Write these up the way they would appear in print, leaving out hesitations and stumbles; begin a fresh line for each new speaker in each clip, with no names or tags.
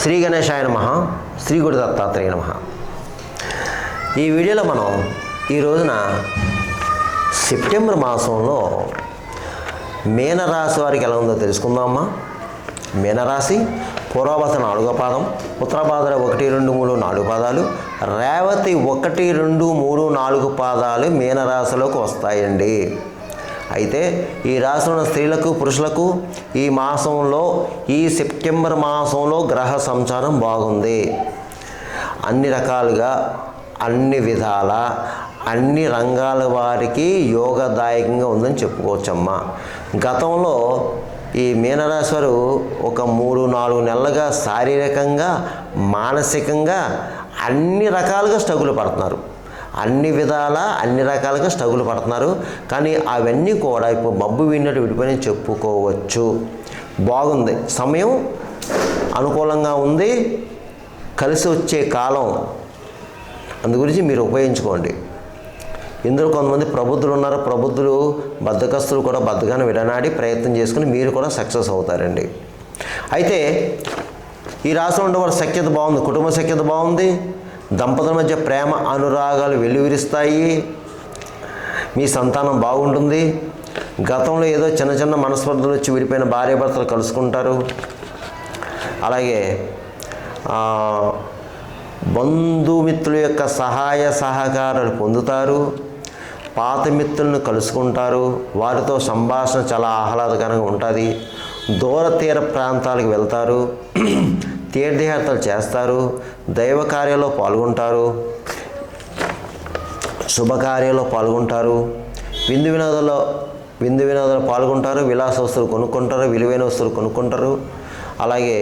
శ్రీ గణేశాయ నమః. శ్రీ గురు దత్తాత్రేయ నమః. ఈ వీడియోలో మనం ఈ రోజున సెప్టెంబర్ మాసంలో మీనరాశి వారికి ఎలా ఉందో తెలుసుకుందామా. మీనరాశి పూర్వభాద్ర 4వ పాదం, ఉత్తరభాద్ర 1, 2, 3, 4 పాదాలు, రేవతి 1, 2, 3, 4 పాదాలు మీనరాశిలోకి వస్తాయండి. అయితే ఈ రాశిలో ఉన్న స్త్రీలకు పురుషులకు ఈ మాసంలో ఈ సెప్టెంబర్ మాసంలో గ్రహ సంచారం బాగుంది. అన్ని రకాలుగా అన్ని విధాల అన్ని రంగాల వారికి యోగదాయకంగా ఉందని చెప్పుకోవచ్చమ్మా. గతంలో ఈ మీనరాశి వారు ఒక 3-4 నెలలుగా శారీరకంగా మానసికంగా అన్ని రకాలుగా స్ట్రగుల్ పడుతున్నారు. అన్ని విధాల అన్ని రకాలుగా స్ట్రగుల్ పడుతున్నారు. కానీ అవన్నీ కూడా ఇప్పుడు మబ్బు విన్నట్టు విడిపోయి చెప్పుకోవచ్చు. బాగుంది, సమయం అనుకూలంగా ఉంది, కలిసి వచ్చే కాలం. అందు గురించి మీరు ఉపయోగించుకోండి. ఇందులో కొంతమంది ప్రబుద్ధులు ఉన్నారు. ప్రబుద్ధులు బద్ధకస్తులు కూడా బద్ధగానే విడనాడి ప్రయత్నం చేసుకుని మీరు కూడా సక్సెస్ అవుతారండి. అయితే ఈ రాశిలో ఉండేవారి సఖ్యత బాగుంది, కుటుంబ సఖ్యత బాగుంది, దంపతుల మధ్య ప్రేమ అనురాగాలు వెల్లువిరుస్తాయి, మీ సంతానం బాగుంటుంది. గతంలో ఏదో చిన్న చిన్న మనస్పర్ధలు వచ్చి విడిపోయిన భార్యాభర్తలు కలుసుకుంటారు. అలాగే బంధుమిత్రుల యొక్క సహాయ సహకారాలు పొందుతారు. పాత మిత్రులను కలుసుకుంటారు. వారితో సంభాషణ చాలా ఆహ్లాదకరంగా ఉంటుంది. దూర తీర ప్రాంతాలకు వెళ్తారు. తీర్థయాత్రలు చేస్తారు. దైవ కార్యాల్లో పాల్గొంటారు. శుభకార్యాల్లో పాల్గొంటారు. విందు వినోదాల్లో పాల్గొంటారు. విలాస వస్తువులు కొనుక్కుంటారు. విలువైన వస్తువులు కొనుక్కుంటారు. అలాగే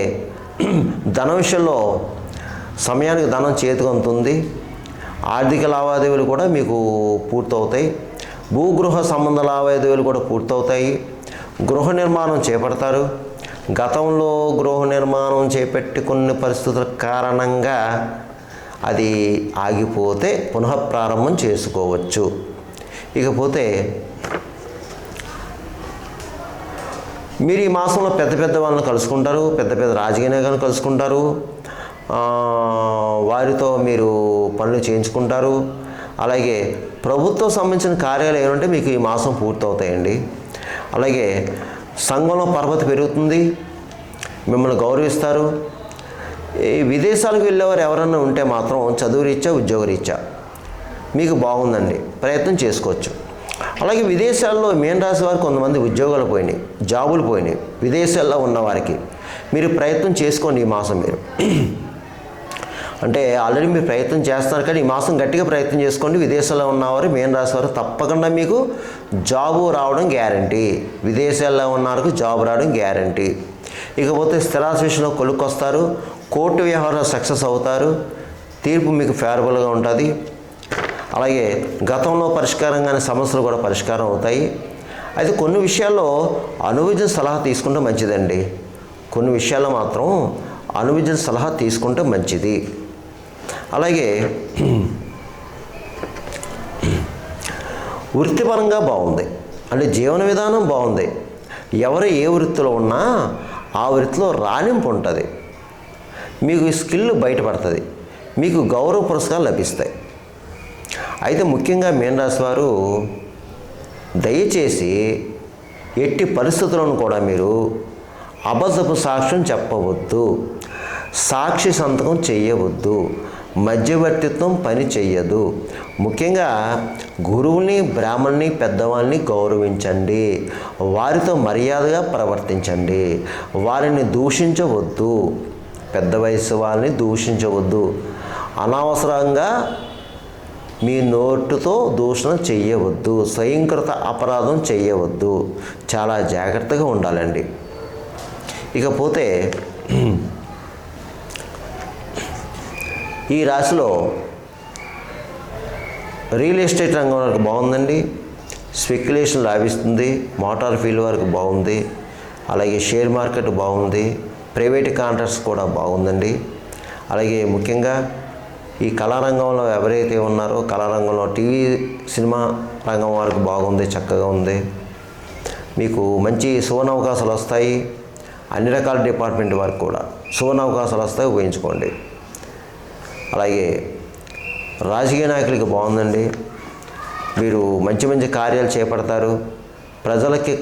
ధన విషయంలో సమయానికి ధనం చేతికి అందుతుంది. ఆర్థిక లావాదేవీలు కూడా మీకు పూర్తవుతాయి. భూగృహ సంబంధ లావాదేవీలు కూడా పూర్తవుతాయి. గృహ నిర్మాణం చేపడతారు. గతంలో గృహ నిర్మాణం చేపట్టుకున్న పరిస్థితుల కారణంగా అది ఆగిపోతే పునఃప్రారంభం చేసుకోవచ్చు. ఇకపోతే మీరు ఈ మాసంలో పెద్ద పెద్ద వాళ్ళని కలుసుకుంటారు. పెద్ద పెద్ద రాజకీయ నాయకులను కలుసుకుంటారు. వారితో మీరు పనులు చేయించుకుంటారు. అలాగే ప్రభుత్వం సంబంధించిన కార్యాలు ఏమంటే మీకు ఈ మాసం పూర్తవుతాయండి. అలాగే సంఘంలో పరపతి పెరుగుతుంది. మిమ్మల్ని గౌరవిస్తారు. ఈ విదేశాలకు వెళ్ళేవారు ఎవరన్నా ఉంటే మాత్రం చదువు రీత్యా ఉద్యోగ రీత్యా మీకు బాగుందండి, ప్రయత్నం చేసుకోవచ్చు. అలాగే విదేశాల్లో మీనరాశి వారికి కొంతమంది ఉద్యోగాలు పోయినాయి, జాబులు పోయినాయి. విదేశాల్లో ఉన్నవారికి మీరు ప్రయత్నం చేసుకోండి. ఈ మాసం మీరు అంటే ఆల్రెడీ మీరు ప్రయత్నం చేస్తున్నారు, కానీ ఈ మాసం గట్టిగా ప్రయత్నం చేసుకోండి. విదేశాల్లో ఉన్నవారు మీనరాశి వారు తప్పకుండా మీకు జాబు రావడం గ్యారంటీ. విదేశాల్లో ఉన్నవారికి జాబ్ రావడం గ్యారంటీ. ఇకపోతే స్థిరాస్తి విషయంలో కొలుక్కొస్తారు. కోర్టు వ్యవహారాలు సక్సెస్ అవుతారు. తీర్పు మీకు ఫేవరబుల్గా ఉంటుంది. అలాగే గతంలో పరిష్కారం కాని సమస్యలు కూడా పరిష్కారం అవుతాయి. అయితే కొన్ని విషయాల్లో అనువిజ్ఞ సలహా తీసుకుంటే మంచిదండి. కొన్ని విషయాల్లో మాత్రం అనువిజ్ఞ సలహా తీసుకుంటే మంచిది. అలాగే వృత్తిపరంగా బాగుంది, అంటే జీవన విధానం బాగుంది. ఎవరు ఏ వృత్తిలో ఉన్నా ఆ వృత్తిలో రాణింపు ఉంటుంది. మీకు స్కిల్ బయటపడుతుంది. మీకు గౌరవ పురస్కారాలు లభిస్తాయి. అయితే ముఖ్యంగా మీనరాశి వారు దయచేసి ఎట్టి పరిస్థితులను కూడా మీరు అబద్ధపు సాక్ష్యం చెప్పవద్దు, సాక్షి సంతకం చేయవద్దు, మధ్యవర్తిత్వం పని చెయ్యదు. ముఖ్యంగా గురువుని, బ్రాహ్మణుని, పెద్దవాళ్ళని గౌరవించండి. వారితో మర్యాదగా ప్రవర్తించండి. వారిని దూషించవద్దు. పెద్ద వయసు వారిని దూషించవద్దు. అనవసరంగా మీ నోటుతో దూషణ చెయ్యవద్దు. స్వయంకృత అపరాధం చెయ్యవద్దు. చాలా జాగ్రత్తగా ఉండాలండి. ఇకపోతే ఈ రాశిలో రియల్ ఎస్టేట్ రంగం వరకు బాగుందండి. స్పెక్యులేషన్ లాభిస్తుంది. మోటార్ ఫీల్డ్ వరకు బాగుంది. అలాగే షేర్ మార్కెట్ బాగుంది. ప్రైవేట్ కాంట్రాక్ట్స్ కూడా బాగుందండి. అలాగే ముఖ్యంగా ఈ కళారంగంలో ఎవరైతే ఉన్నారో కళారంగంలో టీవీ సినిమా రంగం వరకు బాగుంది, చక్కగా ఉంది. మీకు మంచి సువర్ణ అవకాశాలు వస్తాయి. అన్ని రకాల డిపార్ట్మెంట్ వారికి కూడా సువర్ణ అవకాశాలు వస్తాయి, ఉపయోగించుకోండి. అలాగే రాజకీయ నాయకులకి బాగుందండి. మీరు మంచి మంచి కార్యాలు చేపడతారు. ప్రజలకి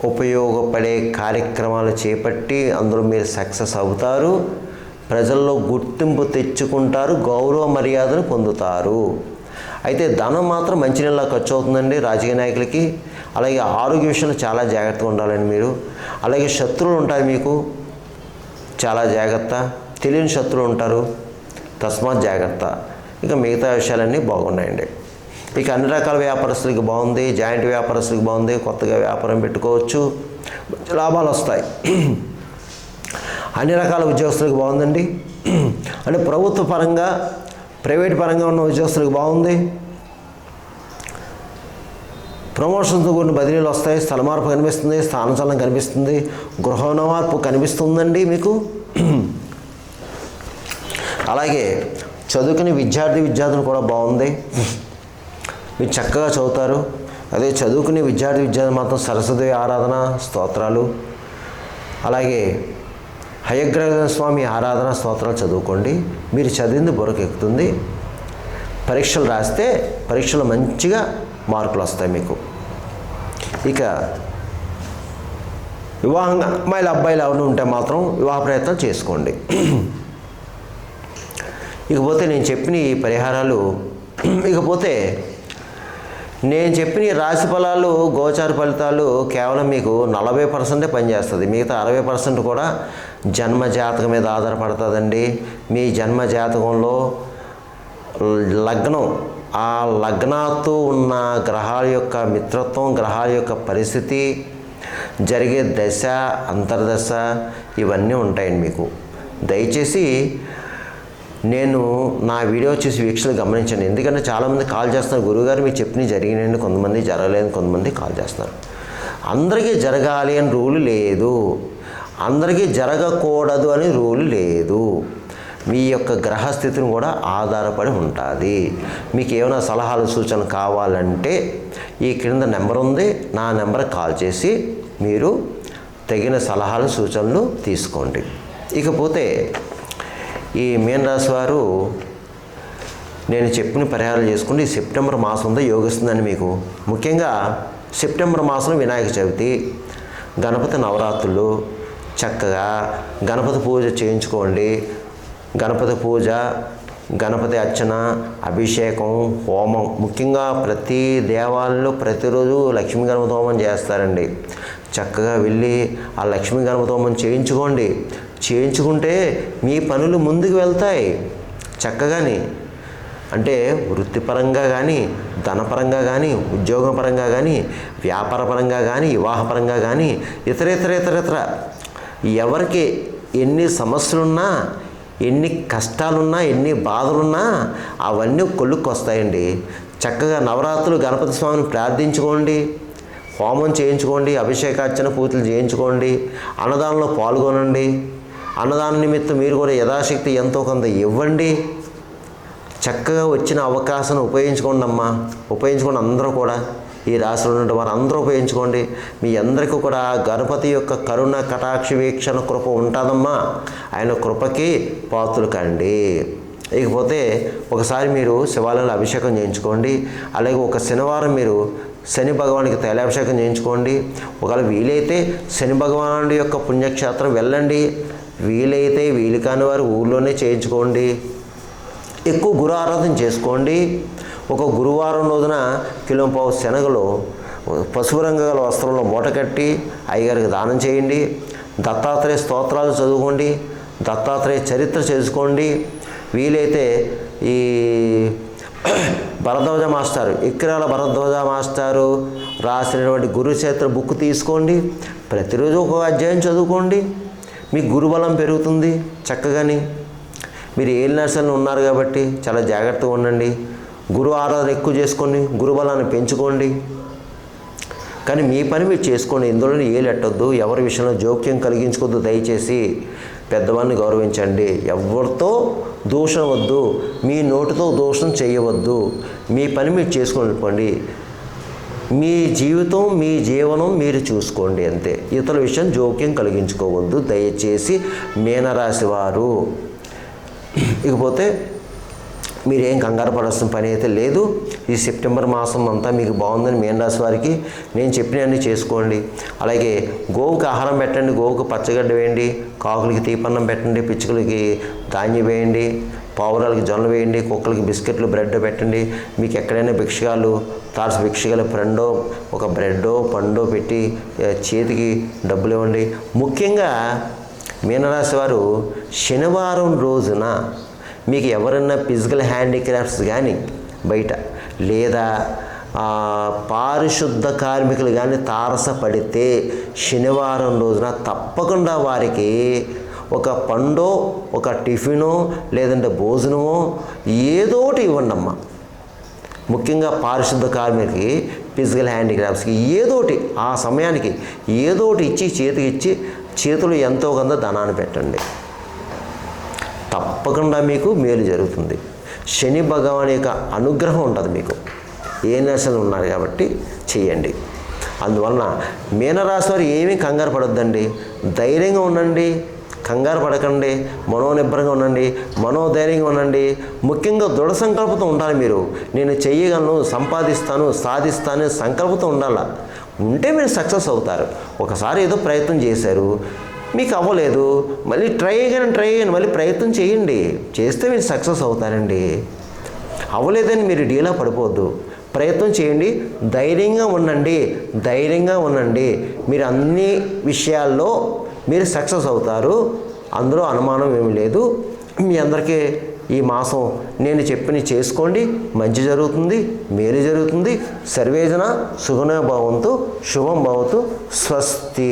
ఉపయోగపడే కార్యక్రమాలు చేపట్టి అందులో మీరు సక్సెస్ అవుతారు. ప్రజల్లో గుర్తింపు తెచ్చుకుంటారు, గౌరవ మర్యాదను పొందుతారు. అయితే ధనం మాత్రం మంచినీళ్ళ ఖర్చు అవుతుందండి రాజకీయ నాయకులకి. అలాగే ఆరోగ్య విషయంలో చాలా జాగ్రత్తగా ఉండాలండి మీరు. అలాగే శత్రువులు ఉంటారు మీకు, చాలా జాగ్రత్త. తెలియని శత్రువులు ఉంటారు, తస్మాత్ జాగ్రత్త. ఇక మిగతా విషయాలన్నీ బాగున్నాయండి. ఇక అన్ని రకాల వ్యాపారస్తులకి బాగుంది, జాయింట్ వ్యాపారస్తులకి బాగుంది. కొత్తగా వ్యాపారం పెట్టుకోవచ్చు, లాభాలు వస్తాయి. అన్ని రకాల ఉద్యోగస్తులకు బాగుందండి. అంటే ప్రభుత్వ పరంగా, ప్రైవేట్ పరంగా ఉన్న ఉద్యోగస్తులకు బాగుంది. ప్రమోషన్తో కూడిన బదిలీలు వస్తాయి, స్థల మార్పు కనిపిస్తుంది, స్థానచలనం కనిపిస్తుంది, గృహ మార్పు కనిపిస్తుందండి మీకు. అలాగే చదువుకునే విద్యార్థులు కూడా బాగుంది. మీరు చక్కగా చదువుతారు. అదే చదువుకునే విద్యార్థి మాత్రం సరస్వతి ఆరాధన స్తోత్రాలు, అలాగే హయగ్రీవ స్వామి ఆరాధన స్తోత్రాలు చదువుకోండి. మీరు చదివింది బుర్రకెక్కుతుంది. పరీక్షలు రాస్తే పరీక్షలు మంచిగా మార్కులు వస్తాయి మీకు. ఇక వివాహంగా అమ్మాయిలు అబ్బాయిలు ఎవరు ఉంటే మాత్రం వివాహ ప్రయత్నం చేసుకోండి. ఇకపోతే నేను చెప్పిన ఈ పరిహారాలు, ఇకపోతే నేను చెప్పిన ఈ రాశి ఫలాలు, గోచార ఫలితాలు కేవలం మీకు 40% పనిచేస్తుంది. మిగతా 60% కూడా జన్మ జాతకం మీద ఆధారపడుతుందండి. మీ జన్మ జాతకంలో లగ్నం, ఆ లగ్నాతో ఉన్న గ్రహాల యొక్క మిత్రత్వం, గ్రహాల యొక్క పరిస్థితి, జరిగే దశ, అంతర్దశ ఇవన్నీ ఉంటాయండి మీకు. దయచేసి నేను నా వీడియో చూసి వీక్షలు గమనించండి. ఎందుకంటే చాలామంది కాల్ చేస్తున్నారు, గురువుగారు మీకు చెప్పినవి జరిగినాయండి, కొంతమంది జరగలేదు, కొంతమంది కాల్ చేస్తున్నారు. అందరికీ జరగాలి అని రూలు లేదు, అందరికీ జరగకూడదు అని రూలు లేదు. మీ యొక్క గ్రహస్థితిని కూడా ఆధారపడి ఉంటుంది. మీకు ఏమైనా సలహాలు సూచనలు కావాలంటే ఈ క్రింద నెంబర్ ఉంది, నా నెంబర్కి కాల్ చేసి మీరు తగిన సలహాలు సూచనలు తీసుకోండి. ఇకపోతే ఈ మీనరాశి వారు నేను చెప్పిన పరిహారాలు చేసుకుంటే ఈ సెప్టెంబర్ మాసంలో యోగిస్తుందని మీకు. ముఖ్యంగా సెప్టెంబర్ మాసంలో వినాయక చవితి, గణపతి నవరాత్రులు, చక్కగా గణపతి పూజ చేయించుకోండి. గణపతి పూజ, గణపతి అర్చన, అభిషేకం, హోమం. ముఖ్యంగా ప్రతి దేవాలయంలో ప్రతిరోజు లక్ష్మీ గణపతి హోమం చేస్తారండి. చక్కగా వెళ్ళి ఆ లక్ష్మీ గణపతి హోమం చేయించుకోండి. చేయించుకుంటే మీ పనులు ముందుకు వెళ్తాయి చక్కగాని. అంటే వృత్తిపరంగా కానీ, ధనపరంగా కానీ, ఉద్యోగపరంగా కానీ, వ్యాపారపరంగా కానీ, వివాహపరంగా కానీ, ఇతర ఎవరికి ఎన్ని సమస్యలున్నా, ఎన్ని కష్టాలున్నా, ఎన్ని బాధలున్నా అవన్నీ కొలుక్కు వస్తాయండి. చక్కగా నవరాత్రులు గణపతి స్వామిని ప్రార్థించుకోండి, హోమం చేయించుకోండి, అభిషేకార్చన పూజలు చేయించుకోండి, అన్నదానంలో పాల్గొనండి. అన్నదాన నిమిత్తం మీరు కూడా యథాశక్తి ఎంతో కొంత ఇవ్వండి. చక్కగా వచ్చిన అవకాశాన్ని ఉపయోగించుకోండి అమ్మా, ఉపయోగించుకోండి. అందరూ కూడా ఈ రాశిలో ఉన్న వారు అందరూ ఉపయోగించుకోండి. మీ అందరికీ కూడా గణపతి యొక్క కరుణ కటాక్ష వీక్షణ కృప ఉంటుందమ్మా. ఆయన కృపకి పాత్రలు కండి. ఇకపోతే ఒకసారి మీరు శివాలయంలో అభిషేకం చేయించుకోండి. అలాగే ఒక శనివారం మీరు శని భగవానికి తైలాభిషేకం చేయించుకోండి. ఒకవేళ వీలైతే శని భగవానుడి యొక్క పుణ్యక్షేత్రం వెళ్ళండి. వీలైతే వీలు కాని వారు ఊళ్ళోనే చేయించుకోండి. ఎక్కువ గురు ఆరాధన చేసుకోండి. ఒక గురువారం రోజున కిలోంపావు శనగలు పసుపు రంగు గల వస్త్రంలో మూట కట్టి అయ్యగారికి దానం చేయండి. దత్తాత్రేయ స్తోత్రాలు చదువుకోండి, దత్తాత్రేయ చరిత్ర చేసుకోండి. వీలైతే ఈ భరద్వాజ మాస్టారు, ఇక్రాల భరద్వాజ మాస్టారు రాసినటువంటి గురుక్షేత్ర బుక్ తీసుకోండి. ప్రతిరోజు ఒక అధ్యాయం చదువుకోండి. మీకు గురుబలం పెరుగుతుంది చక్కగాని. మీరు ఏలినాశలు ఉన్నారు కాబట్టి చాలా జాగ్రత్తగా ఉండండి. గురు ఆరాధన ఎక్కువ చేసుకోండి, గురుబలాన్ని పెంచుకోండి. కానీ మీ పని మీరు చేసుకోండి. ఇందులో ఏలెట్టొద్దు, ఎవరి విషయంలో జోక్యం కలిగించుకోవద్దు. దయచేసి పెద్దవాళ్ళని గౌరవించండి. ఎవరితో దూషణ వద్దు, మీ నోటితో దూషణ చేయవద్దు. మీ పని మీరు చేసుకొని వెళ్ళిపోండి. మీ జీవితం మీ జీవనం మీరు చూసుకోండి అంతే. ఇతరుల విషయం జోక్యం కలిగించుకోవద్దు దయచేసి మీనరాశి వారు. ఇకపోతే మీరేం కంగారు పడాల్సిన పని అయితే లేదు. ఈ సెప్టెంబర్ మాసం అంతా మీకు బాగుందని మీనరాశి వారికి నేను చెప్పినవన్నీ చేసుకోండి. అలాగే గోవుకి ఆహారం పెట్టండి, గోవుకి పచ్చగడ్డ వేయండి, కాకులకి తీపన్నం పెట్టండి, పిచ్చుకలకి ధాన్యం వేయండి, పావురాలకి జొన్నలు వేయండి, కుక్కలకి బిస్కెట్లు బ్రెడ్ పెట్టండి. మీకు ఎక్కడైనా భిక్షగాలు తారస భిక్షగాల ఫ్రెండో ఒక బ్రెడ్డో పండో పెట్టి చేతికి డబ్బులు ఇవ్వండి. ముఖ్యంగా మీనరాశి వారు శనివారం రోజున మీకు ఎవరైనా ఫిజికల్ హ్యాండిక్రాఫ్ట్స్ కానీ బయట లేదా పారిశుద్ధ కార్మికులు కానీ తారసపడితే శనివారం రోజున తప్పకుండా వారికి ఒక పండో ఒక టిఫినో లేదంటే భోజనమో ఏదోటి ఇవ్వండి అమ్మ. ముఖ్యంగా పారిశుద్ధ కార్మికులకి ఫిజికల్ హ్యాండిక్రాఫ్ట్స్కి ఏదోటి ఆ సమయానికి ఏదోటి ఇచ్చి చేతికి ఇచ్చి చేతులు ఎంతో కొంత ధనాన్ని పెట్టండి. తప్పకుండా మీకు మేలు జరుగుతుంది. శని భగవాన్ యొక్క అనుగ్రహం ఉంటుంది మీకు. ఏ నశలు ఉన్నారు కాబట్టి చేయండి. అందువలన మీనరాశి వారు ఏమీ కంగారు పడొద్దండి, ధైర్యంగా ఉండండి, కంగారు పడకండి, మనోనిబ్బరంగా ఉండండి, మనోధైర్యంగా ఉండండి. ముఖ్యంగా దృఢ సంకల్పంతో ఉండాలి. మీరు నేను చెయ్యగలను, సంపాదిస్తాను, సాధిస్తాను సంకల్పంతో ఉండాలి. ఉంటే మీరు సక్సెస్ అవుతారు. ఒకసారి ఏదో ప్రయత్నం చేశారు, మీకు అవ్వలేదు, మళ్ళీ ట్రై అయ్యాను మళ్ళీ ప్రయత్నం చేయండి, చేస్తే మీరు సక్సెస్ అవుతారండి. అవ్వలేదని మీరు డీలా పడిపోవద్దు, ప్రయత్నం చేయండి, ధైర్యంగా ఉండండి. మీరు అన్ని విషయాల్లో మీరు సక్సెస్ అవుతారు, అందులో అనుమానం ఏమీ లేదు. మీ అందరికీ ఈ మాసం నేను చెప్పిన చేసుకోండి, మంచి జరుగుతుంది, మేలు జరుగుతుంది. సర్వేజన సుఖనో భవంతు, శుభం భవతు, స్వస్తి.